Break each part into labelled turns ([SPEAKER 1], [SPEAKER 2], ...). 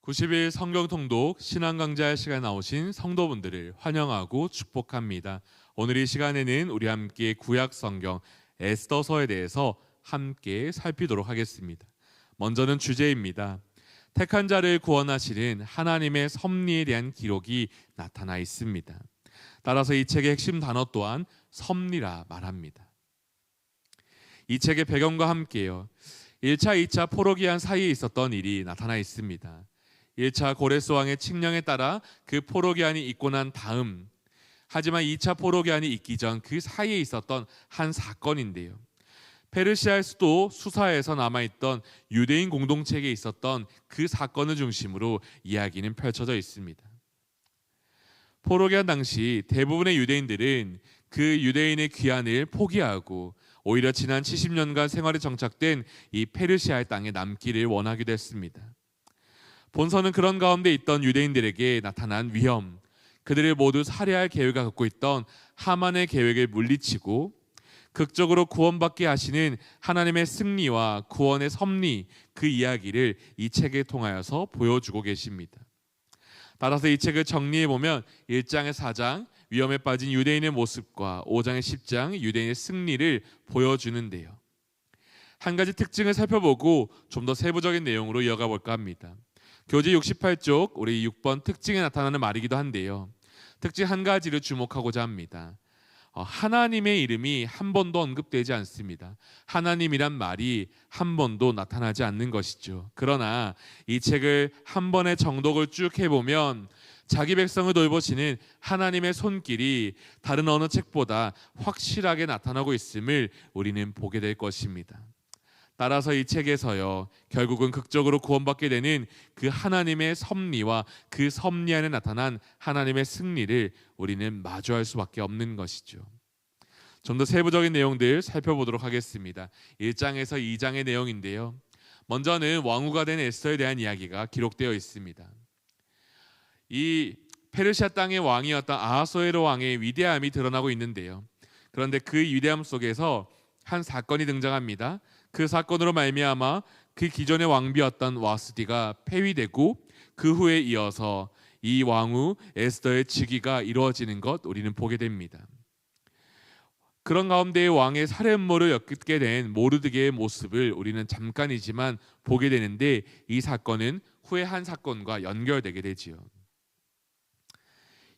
[SPEAKER 1] 90일 성경 통독 신앙 강좌 시간 나오신 성도분들을 환영하고 축복합니다. 오늘 이 시간에는 우리 함께 구약 성경 에스더서에 대해서 함께 살피도록 하겠습니다. 먼저는 주제입니다. 택한 자를 구원하시는 하나님의 섭리에 대한 기록이 나타나 있습니다. 따라서 이 책의 핵심 단어 또한 섭리라 말합니다. 이 책의 배경과 함께요. 1차, 2차 포로기한 사이에 있었던 일이 나타나 있습니다. 1차 고레스 왕의 칙령에 따라 그 포로기한이 있고 난 다음, 하지만 2차 포로기한이 있기 전 그 사이에 있었던 한 사건인데요. 페르시아의 수도 수사에서 남아있던 유대인 공동체에 있었던 그 사건을 중심으로 이야기는 펼쳐져 있습니다. 포로기한 당시 대부분의 유대인들은 그 유대인의 귀환을 포기하고 오히려 지난 70년간 생활에 정착된 이 페르시아의 땅에 남기를 원하기도 했습니다. 본서는 그런 가운데 있던 유대인들에게 나타난 위험, 그들을 모두 살해할 계획을 갖고 있던 하만의 계획을 물리치고 극적으로 구원받게 하시는 하나님의 승리와 구원의 섭리, 그 이야기를 이 책에 통하여서 보여주고 계십니다. 따라서 이 책을 정리해보면 1장의 4장, 위험에 빠진 유대인의 모습과 5장의 10장, 유대인의 승리를 보여주는데요. 한 가지 특징을 살펴보고 좀 더 세부적인 내용으로 이어가 볼까 합니다. 교재 68쪽 우리 6번 특징에 나타나는 말이기도 한데요. 특징 한 가지를 주목하고자 합니다. 하나님의 이름이 한 번도 언급되지 않습니다. 하나님이란 말이 한 번도 나타나지 않는 것이죠. 그러나 이 책을 한 번의 정독을 쭉 해보면 자기 백성을 돌보시는 하나님의 손길이 다른 어느 책보다 확실하게 나타나고 있음을 우리는 보게 될 것입니다. 따라서 이 책에서요, 결국은 극적으로 구원받게 되는 그 하나님의 섭리와 그 섭리 안에 나타난 하나님의 승리를 우리는 마주할 수밖에 없는 것이죠. 좀 더 세부적인 내용들 살펴보도록 하겠습니다. 1장에서 2장의 내용인데요. 먼저는 왕후가 된 에스더에 대한 이야기가 기록되어 있습니다. 이 페르시아 땅의 왕이었던 아하수에로 왕의 위대함이 드러나고 있는데요. 그런데 그 위대함 속에서 한 사건이 등장합니다. 그 사건으로 말미암아 그 기존의 왕비였던 와스디가 폐위되고 그 후에 이어서 이 왕후 에스더의 즉위가 이루어지는 것 우리는 보게 됩니다. 그런 가운데 왕의 살해 음모를 엮게 된 모르드게의 모습을 우리는 잠깐이지만 보게 되는데 이 사건은 후에 한 사건과 연결되게 되지요.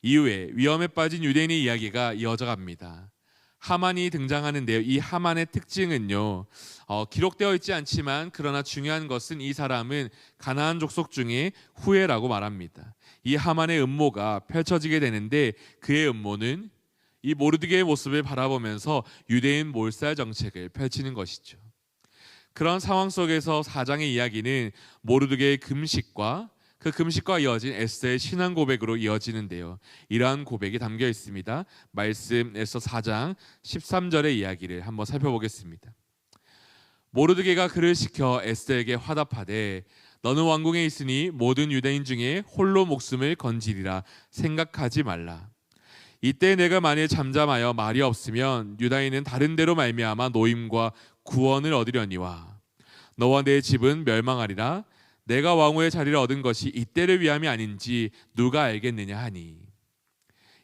[SPEAKER 1] 이후에 위험에 빠진 유대인의 이야기가 이어져 갑니다. 하만이 등장하는데요. 이 하만의 특징은요, 기록되어 있지 않지만 그러나 중요한 것은 이 사람은 가나안 족속 중에 후예라고 말합니다. 이 하만의 음모가 펼쳐지게 되는데 그의 음모는 이 모르드게의 모습을 바라보면서 유대인 몰살 정책을 펼치는 것이죠. 그런 상황 속에서 4장의 이야기는 모르드게의 금식과 그 금식과 이어진 에스더의 신앙 고백으로 이어지는데요. 이러한 고백이 담겨 있습니다. 말씀에서 4장 13절의 이야기를 한번 살펴보겠습니다. 모르드게가 그를 시켜 에스더에게 화답하되 너는 왕궁에 있으니 모든 유대인 중에 홀로 목숨을 건지리라 생각하지 말라. 이때 내가 만일 잠잠하여 말이 없으면 유다인은 다른 데로 말미암아 노임과 구원을 얻으려니와 너와 내 집은 멸망하리라. 내가 왕후의 자리를 얻은 것이 이때를 위함이 아닌지 누가 알겠느냐 하니.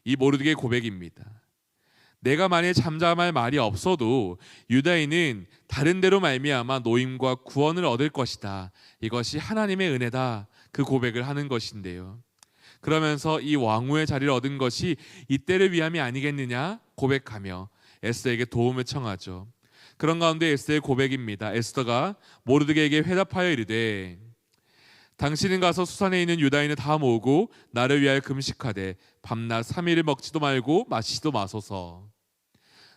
[SPEAKER 1] 이 모르드게의 고백입니다. 내가 만일 잠잠할 말이 없어도 유다인은 다른 데로 말미암아 노임과 구원을 얻을 것이다. 이것이 하나님의 은혜다. 그 고백을 하는 것인데요. 그러면서 이 왕후의 자리를 얻은 것이 이때를 위함이 아니겠느냐 고백하며 에스더에게 도움을 청하죠. 그런 가운데 에스더의 고백입니다. 에스더가 모르드게에게 회답하여 이르되 당신은 가서 수산에 있는 유다인을 다 모으고 나를 위하여 금식하되 밤낮 3일을 먹지도 말고 마시지도 마소서.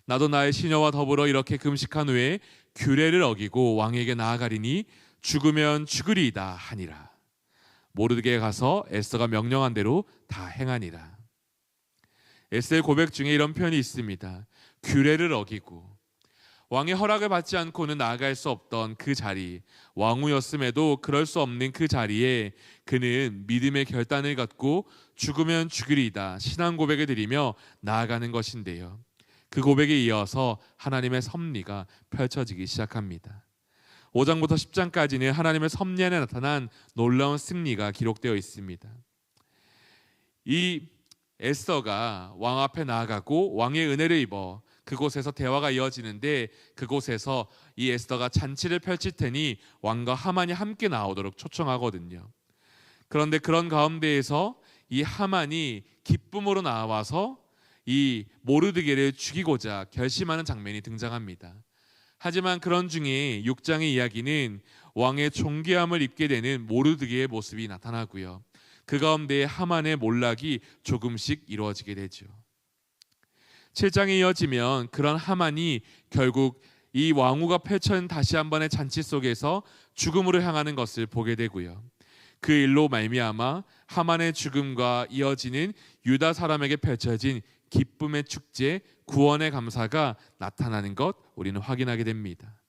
[SPEAKER 1] 나도 나의 시녀와 더불어 이렇게 금식한 후에 규례를 어기고 왕에게 나아가리니 죽으면 죽으리이다 하니라. 모르드게에 가서 에스더가 명령한 대로 다 행하니라. 에스더의 고백 중에 이런 표현이 있습니다. 규례를 어기고 왕의 허락을 받지 않고는 나아갈 수 없던 그 자리, 왕후였음에도 그럴 수 없는 그 자리에 그는 믿음의 결단을 갖고 죽으면 죽으리이다 신앙 고백을 드리며 나아가는 것인데요. 그 고백에 이어서 하나님의 섭리가 펼쳐지기 시작합니다. 5장부터 10장까지는 하나님의 섭리 안에 나타난 놀라운 승리가 기록되어 있습니다. 이 에스더가 왕 앞에 나아가고 왕의 은혜를 입어 그곳에서 대화가 이어지는데, 그곳에서 이 에스더가 잔치를 펼칠 테니 왕과 하만이 함께 나오도록 초청하거든요. 그런데 그런 가운데에서 이 하만이 기쁨으로 나와서 이 모르드게를 죽이고자 결심하는 장면이 등장합니다. 하지만 그런 중에 6장의 이야기는 왕의 존귀함을 입게 되는 모르드게의 모습이 나타나고요. 그 가운데 하만의 몰락이 조금씩 이루어지게 되죠. 7장에 이어지면 그런 하만이 결국 이 왕후가 펼쳐진 다시 한 번의 잔치 속에서 죽음으로 향하는 것을 보게 되고요. 그 일로 말미암아 하만의 죽음과 이어지는 유다 사람에게 펼쳐진 기쁨의 축제, 구원의 감사가 나타나는 것 우리는 확인하게 됩니다.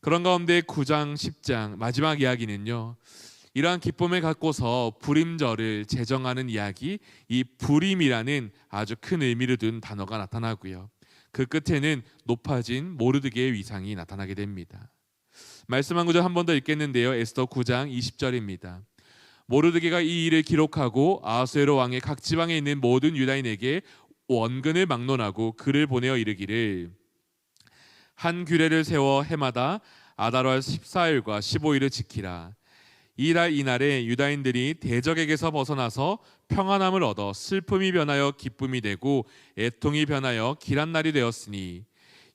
[SPEAKER 1] 그런 가운데 9장, 10장 마지막 이야기는요, 이러한 기쁨을 갖고서 불임절을 제정하는 이야기, 이 불임이라는 아주 큰 의미를 둔 단어가 나타나고요. 그 끝에는 높아진 모르드게의 위상이 나타나게 됩니다. 말씀 한 구절 한 번 더 읽겠는데요. 에스더 9장 20절입니다. 모르드게가 이 일을 기록하고 아하수에로 왕의 각 지방에 있는 모든 유다인에게 원근을 막론하고 글을 보내어 이르기를, 한 규례를 세워 해마다 아달월 14일과 15일을 지키라. 이날에 유다인들이 대적에게서 벗어나서 평안함을 얻어 슬픔이 변하여 기쁨이 되고 애통이 변하여 길한 날이 되었으니,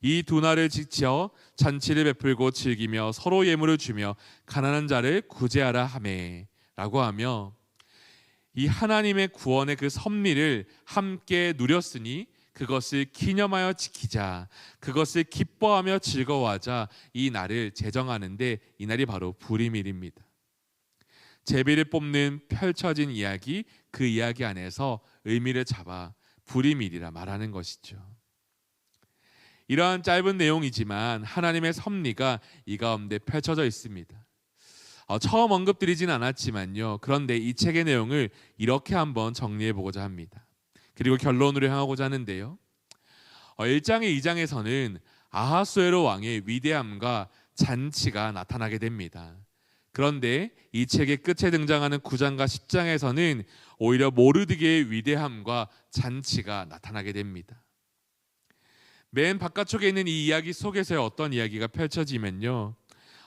[SPEAKER 1] 이 두 날을 지켜 잔치를 베풀고 즐기며 서로 예물을 주며 가난한 자를 구제하라 하매, 라고 하며 이 하나님의 구원의 그 섭리를 함께 누렸으니 그것을 기념하여 지키자, 그것을 기뻐하며 즐거워하자, 이 날을 제정하는데 이 날이 바로 불임일입니다. 제비를 뽑는 펼쳐진 이야기, 그 이야기 안에서 의미를 잡아 불임일이라 말하는 것이죠. 이러한 짧은 내용이지만 하나님의 섭리가 이 가운데 펼쳐져 있습니다. 처음 언급드리진 않았지만요, 그런데 이 책의 내용을 이렇게 한번 정리해 보고자 합니다. 그리고 결론으로 향하고자 하는데요, 1장의 2장에서는 아하수에로 왕의 위대함과 잔치가 나타나게 됩니다. 그런데 이 책의 끝에 등장하는 9장과 10장에서는 오히려 모르드게의 위대함과 잔치가 나타나게 됩니다. 맨 바깥쪽에 있는 이 이야기 속에서의 어떤 이야기가 펼쳐지면요,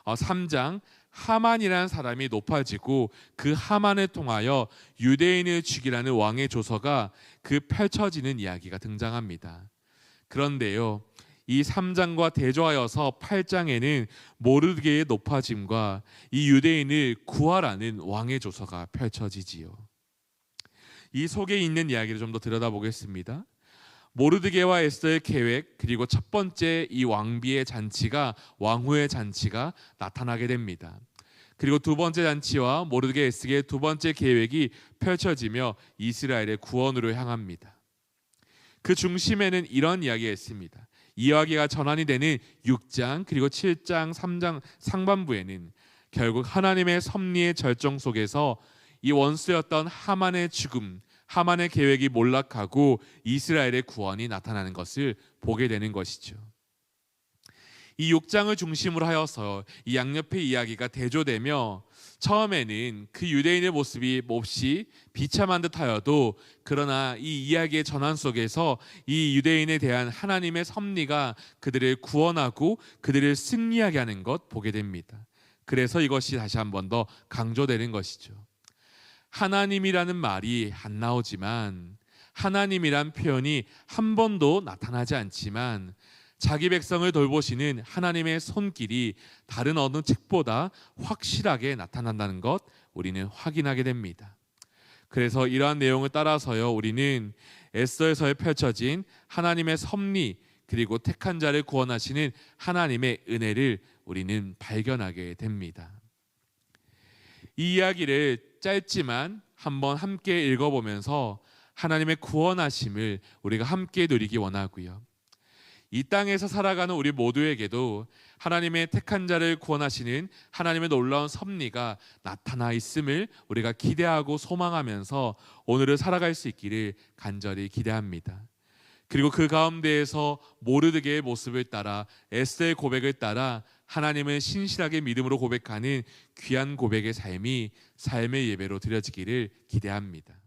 [SPEAKER 1] 3장 하만이라는 사람이 높아지고 그 하만을 통하여 유대인을 죽이라는 왕의 조서가 그 펼쳐지는 이야기가 등장합니다. 그런데요, 이 3장과 대조하여서 8장에는 모르드게의 높아짐과 이 유대인을 구하라는 왕의 조서가 펼쳐지지요. 이 속에 있는 이야기를 좀 더 들여다보겠습니다. 모르드게와 에스더의 계획, 그리고 첫 번째 이 왕비의 잔치가, 왕후의 잔치가 나타나게 됩니다. 그리고 두 번째 잔치와 모르드게 에스더의 두 번째 계획이 펼쳐지며 이스라엘의 구원으로 향합니다. 그 중심에는 이런 이야기가 있습니다. 이 이야기가 전환이 되는 6장 그리고 7장 3장 상반부에는 결국 하나님의 섭리의 절정 속에서 이 원수였던 하만의 죽음, 하만의 계획이 몰락하고 이스라엘의 구원이 나타나는 것을 보게 되는 것이죠. 이 6장을 중심으로 하여서 이 양옆의 이야기가 대조되며 처음에는 그 유대인의 모습이 몹시 비참한 듯하여도, 그러나 이 이야기의 전환 속에서 이 유대인에 대한 하나님의 섭리가 그들을 구원하고 그들을 승리하게 하는 것 보게 됩니다. 그래서 이것이 다시 한 번 더 강조되는 것이죠. 하나님이라는 말이 안 나오지만, 하나님이란 표현이 한 번도 나타나지 않지만 자기 백성을 돌보시는 하나님의 손길이 다른 어느 책보다 확실하게 나타난다는 것 우리는 확인하게 됩니다. 그래서 이러한 내용을 따라서요, 우리는 에스더에서 펼쳐진 하나님의 섭리, 그리고 택한 자를 구원하시는 하나님의 은혜를 우리는 발견하게 됩니다. 이 이야기를 짧지만 한번 함께 읽어보면서 하나님의 구원하심을 우리가 함께 누리기 원하고요, 이 땅에서 살아가는 우리 모두에게도 하나님의 택한 자를 구원하시는 하나님의 놀라운 섭리가 나타나 있음을 우리가 기대하고 소망하면서 오늘을 살아갈 수 있기를 간절히 기대합니다. 그리고 그 가운데에서 모르드게의 모습을 따라, 에스더의 고백을 따라 하나님은 신실하게 믿음으로 고백하는 귀한 고백의 삶이 삶의 예배로 드려지기를 기대합니다.